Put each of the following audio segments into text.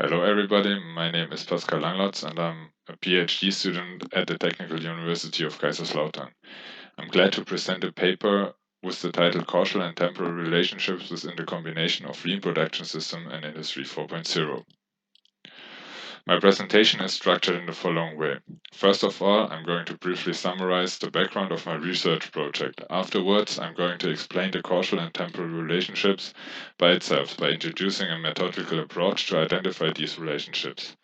Hello everybody, my name is Pascal Langlotz and I'm a PhD student at the Technical University of Kaiserslautern. I'm glad to present a paper with the title Causal and Temporal Relationships within the Combination of Lean Production System and Industry 4.0. My presentation is structured in the following way. First of all, I'm going to briefly summarize the background of my research project. Afterwards, I'm going to explain the causal and temporal relationships by itself by introducing a methodical approach to identify these relationships.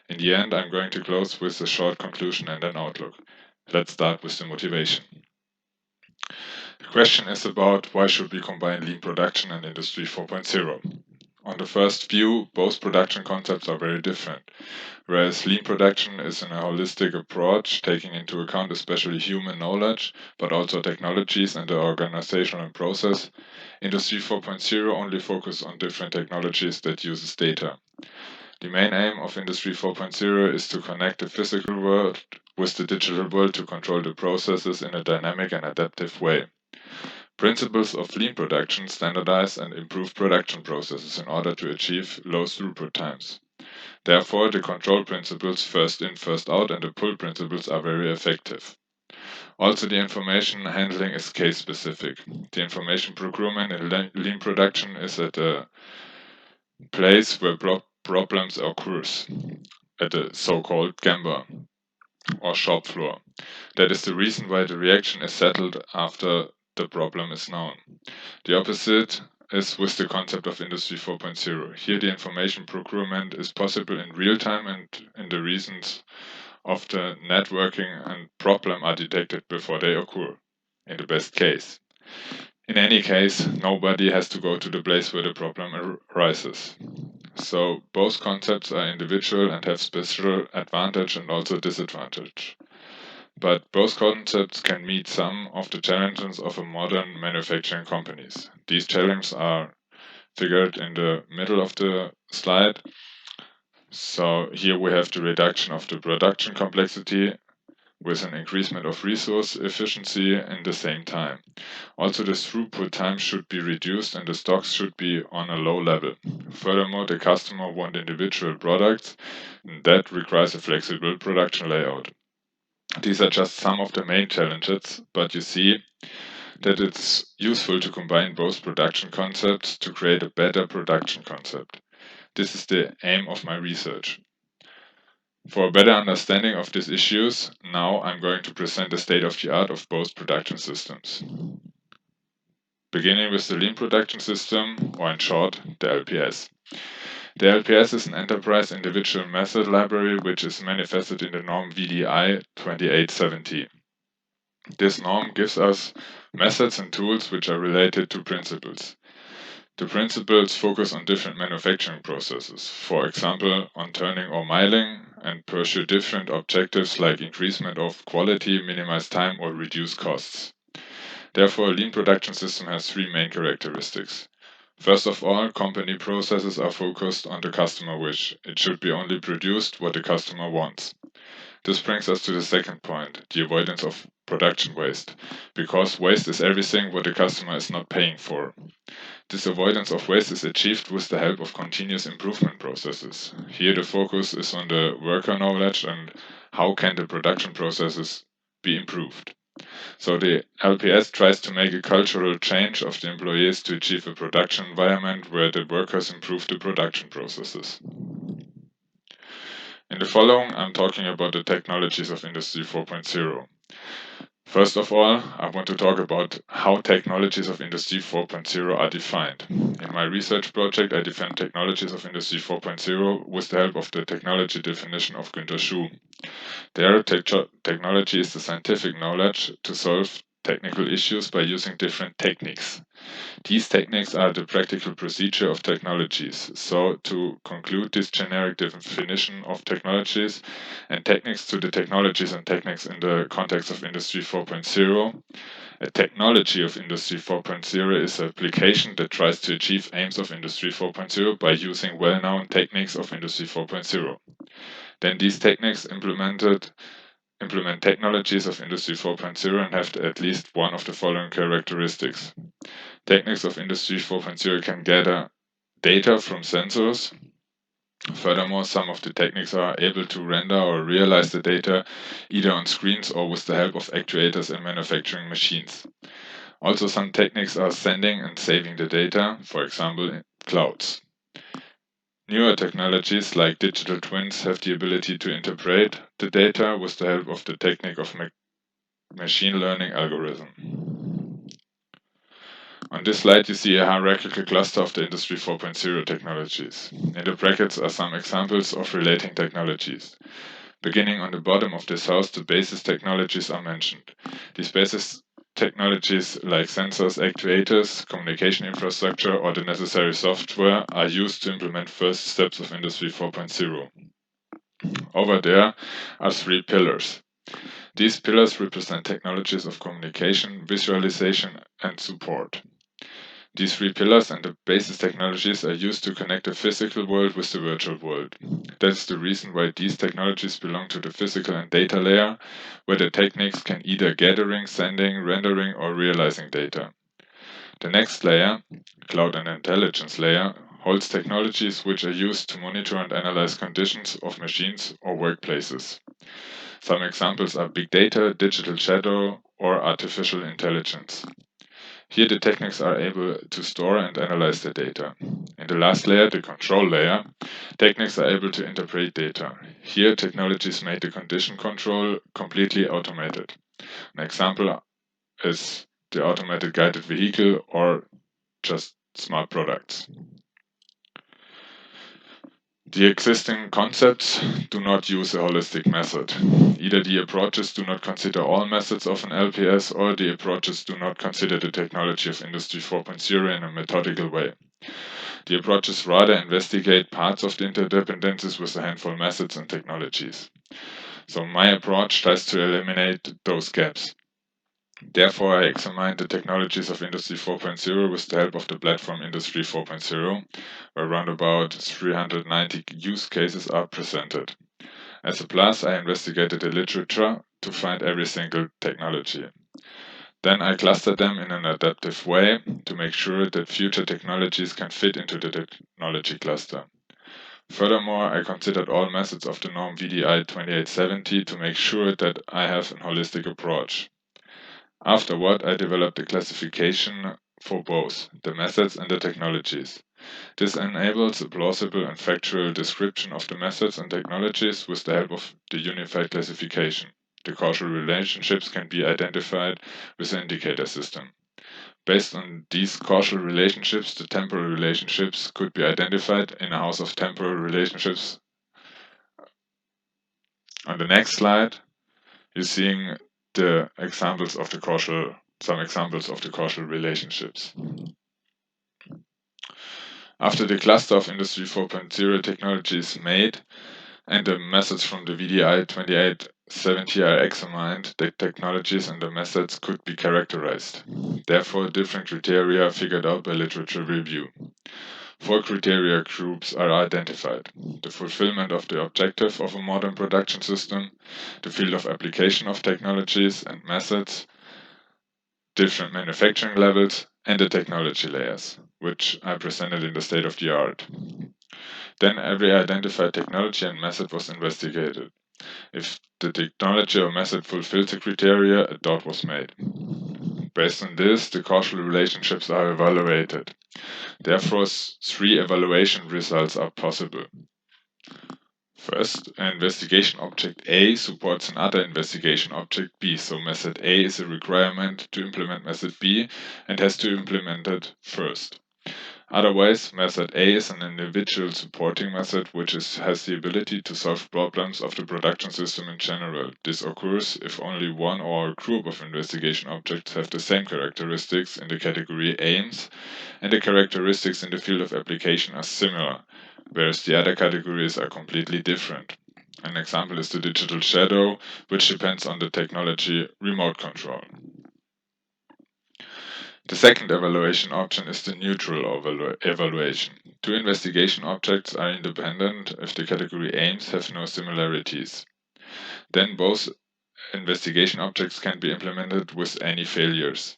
In the end, I'm going to close with a short conclusion and an outlook. Let's start with the motivation. The question is about why should we combine lean production and Industry 4.0? On the first view, both production concepts are very different. Whereas lean production is a holistic approach, taking into account especially human knowledge, but also technologies and the organizational process, Industry 4.0 only focuses on different technologies that uses data. The main aim of Industry 4.0 is to connect the physical world with the digital world to control the processes in a dynamic and adaptive way. Principles of lean production standardize and improve production processes in order to achieve low throughput times. Therefore, the control principles first in, first out and the pull principles are very effective. Also, the information handling is case specific. The information procurement in lean production is at a place where problems occurs, at the so-called gemba or shop floor. That is the reason why the reaction is settled after the problem is known. The opposite is with the concept of Industry 4.0. Here the information procurement is possible in real time and in the reasons of the networking and problem are detected before they occur, in the best case. In any case, nobody has to go to the place where the problem arises. So both concepts are individual and have special advantage and also disadvantage. But both concepts can meet some of the challenges of a modern manufacturing companies. These challenges are figured in the middle of the slide. So here we have the reduction of the production complexity with an increasement of resource efficiency in the same time. Also, the throughput time should be reduced and the stocks should be on a low level. Furthermore, the customer wants individual products, and that requires a flexible production layout. These are just some of the main challenges, but you see that it's useful to combine both production concepts to create a better production concept. This is the aim of my research. For a better understanding of these issues, now I'm going to present the state of the art of both production systems. Beginning with the lean production system, or in short, the LPS. The LPS is an enterprise individual method library which is manifested in the norm VDI 2870. This norm gives us methods and tools which are related to principles. The principles focus on different manufacturing processes, for example, on turning or milling, and pursue different objectives like increasement of quality, minimize time, or reduce costs. Therefore, a lean production system has three main characteristics. First of all, company processes are focused on the customer wish. It should be only produced what the customer wants. This brings us to the second point, the avoidance of production waste, because waste is everything what the customer is not paying for. This avoidance of waste is achieved with the help of continuous improvement processes. Here the focus is on the worker knowledge and how can the production processes be improved. So the LPS tries to make a cultural change of the employees to achieve a production environment where the workers improve the production processes. In the following, I'm talking about the technologies of Industry 4.0. First of all, I want to talk about how technologies of Industry 4.0 are defined. In my research project, I defined technologies of Industry 4.0 with the help of the technology definition of Günter Schuh. Their technology is the scientific knowledge to solve technical issues by using different techniques. These techniques are the practical procedure of technologies. So, to conclude this generic definition of technologies and techniques to the technologies and techniques in the context of Industry 4.0, a technology of Industry 4.0 is an application that tries to achieve aims of Industry 4.0 by using well-known techniques of Industry 4.0. Then these techniques implement technologies of Industry 4.0 and have at least one of the following characteristics. Techniques of Industry 4.0 can gather data from sensors Furthermore, some of the techniques are able to render or realize the data either on screens or with the help of actuators in manufacturing machines. Also, some techniques are sending and saving the data, for example, in clouds. Newer technologies like digital twins have the ability to interpret the data with the help of the technique of machine learning algorithm. On this slide, you see a hierarchical cluster of the Industry 4.0 technologies. In the brackets are some examples of relating technologies. Beginning on the bottom of this house, the basis technologies are mentioned. These basis technologies like sensors, actuators, communication infrastructure, or the necessary software are used to implement first steps of Industry 4.0. Over there are three pillars. These pillars represent technologies of communication, visualization, and support. These three pillars and the basis technologies are used to connect the physical world with the virtual world. That is the reason why these technologies belong to the physical and data layer, where the techniques can either gathering, sending, rendering, or realizing data. The next layer, cloud and intelligence layer, holds technologies which are used to monitor and analyze conditions of machines or workplaces. Some examples are big data, digital shadow, or artificial intelligence. Here the techniques are able to store and analyze the data. In the last layer, the control layer, techniques are able to interpret data. Here technologies make the condition control completely automated. An example is the automated guided vehicle or just smart products. The existing concepts do not use a holistic method. Either the approaches do not consider all methods of an LPS or the approaches do not consider the technology of Industry 4.0 in a methodical way. The approaches rather investigate parts of the interdependencies with a handful of methods and technologies. So my approach tries to eliminate those gaps. Therefore, I examined the technologies of Industry 4.0 with the help of the platform Industry 4.0, where around about 390 use cases are presented. As a plus, I investigated the literature to find every single technology. Then I clustered them in an adaptive way to make sure that future technologies can fit into the technology cluster. Furthermore, I considered all methods of the norm VDI 2870 to make sure that I have a holistic approach. Afterward, I developed a classification for both the methods and the technologies. This enables a plausible and factual description of the methods and technologies with the help of the unified classification. The causal relationships can be identified with an indicator system. Based on these causal relationships, the temporal relationships could be identified in a house of temporal relationships. On the next slide, you're seeing some examples of the causal relationships. After the cluster of Industry 4.0 technology is made and the methods from the VDI 2870 are examined, the technologies and the methods could be characterized. Therefore, different criteria are figured out by literature review. 4 criteria groups are identified: the fulfillment of the objective of a modern production system, the field of application of technologies and methods, different manufacturing levels, and the technology layers, which I presented in the state of the art. Then every identified technology and method was investigated. If the technology or method fulfilled the criteria, a dot was made. Based on this, the causal relationships are evaluated. Therefore, 3 evaluation results are possible. First, an investigation object A supports another investigation object B, so method A is a requirement to implement method B and has to implement it first. Otherwise, method A is an individual supporting method which has the ability to solve problems of the production system in general. This occurs if only one or a group of investigation objects have the same characteristics in the category aims and the characteristics in the field of application are similar, whereas the other categories are completely different. An example is the digital shadow, which depends on the technology remote control. The second evaluation option is the neutral evaluation. 2 investigation objects are independent if the category aims have no similarities. Then both investigation objects can be implemented with any failures.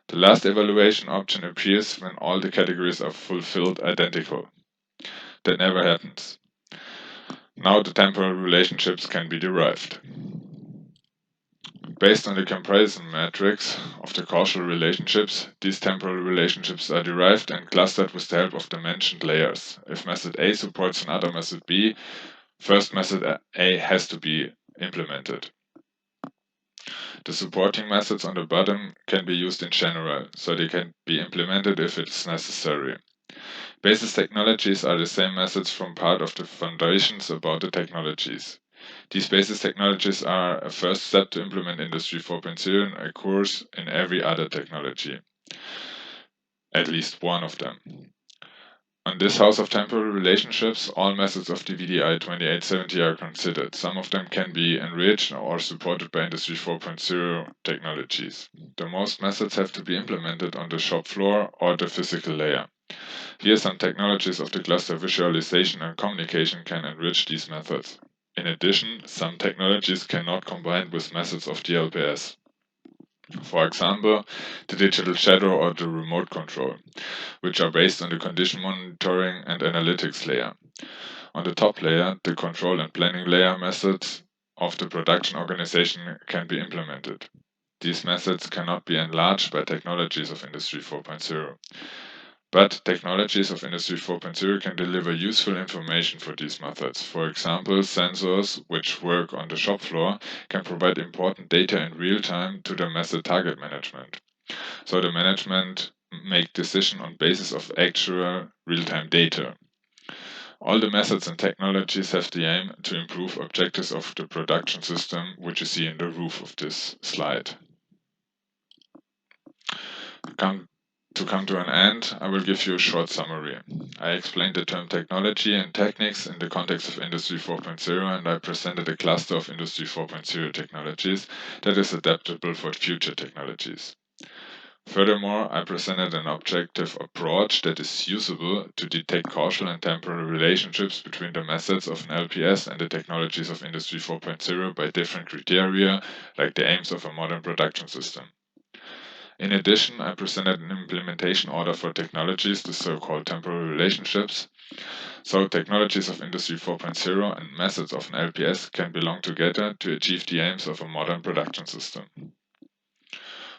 The last evaluation option appears when all the categories are fulfilled identical. that never happens. Now the temporal relationships can be derived. Based on the comparison matrix of the causal relationships, these temporal relationships are derived and clustered with the help of the mentioned layers. If method A supports another method B, first method A has to be implemented. The supporting methods on the bottom can be used in general, so they can be implemented if it is necessary. Basis technologies are the same methods from part of the foundations about the technologies. These basis technologies are a first step to implement Industry 4.0 and occurs in every other technology, at least one of them. On this house of temporal relationships, all methods of the CIRPe2020 are considered. Some of them can be enriched or supported by Industry 4.0 technologies. The most methods have to be implemented on the shop floor or the physical layer. Here, some technologies of the cluster visualization and communication can enrich these methods. In addition, some technologies cannot combine with methods of the LPS. For example, the digital shadow or the remote control, which are based on the condition monitoring and analytics layer. On the top layer, the control and planning layer methods of the production organization can be implemented. These methods cannot be enlarged by technologies of Industry 4.0. But technologies of Industry 4.0 can deliver useful information for these methods. For example, sensors, which work on the shop floor, can provide important data in real time to the method target management. So the management make decisions on basis of actual real-time data. All the methods and technologies have the aim to improve objectives of the production system, which you see in the roof of this slide. To come to an end, I will give you a short summary. I explained the term technology and techniques in the context of Industry 4.0, and I presented a cluster of Industry 4.0 technologies that is adaptable for future technologies. Furthermore, I presented an objective approach that is usable to detect causal and temporal relationships between the methods of an LPS and the technologies of Industry 4.0 by different criteria, like the aims of a modern production system. In addition, I presented an implementation order for technologies, the so-called temporal relationships. So technologies of Industry 4.0 and methods of an LPS can belong together to achieve the aims of a modern production system.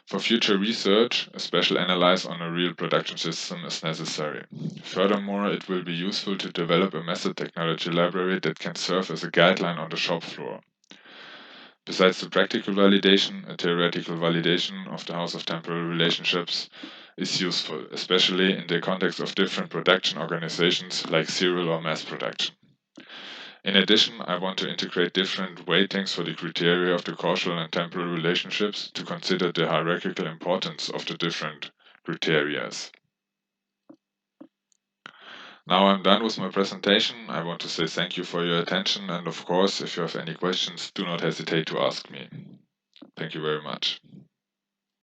For future research, a special analysis on a real production system is necessary. Furthermore, it will be useful to develop a method technology library that can serve as a guideline on the shop floor. Besides the practical validation, a theoretical validation of the house of temporal relationships is useful, especially in the context of different production organizations like serial or mass production. In addition, I want to integrate different weightings for the criteria of the causal and temporal relationships to consider the hierarchical importance of the different criteria. Now I'm done with my presentation. I want to say thank you for your attention, and of course, if you have any questions, do not hesitate to ask me. Thank you very much.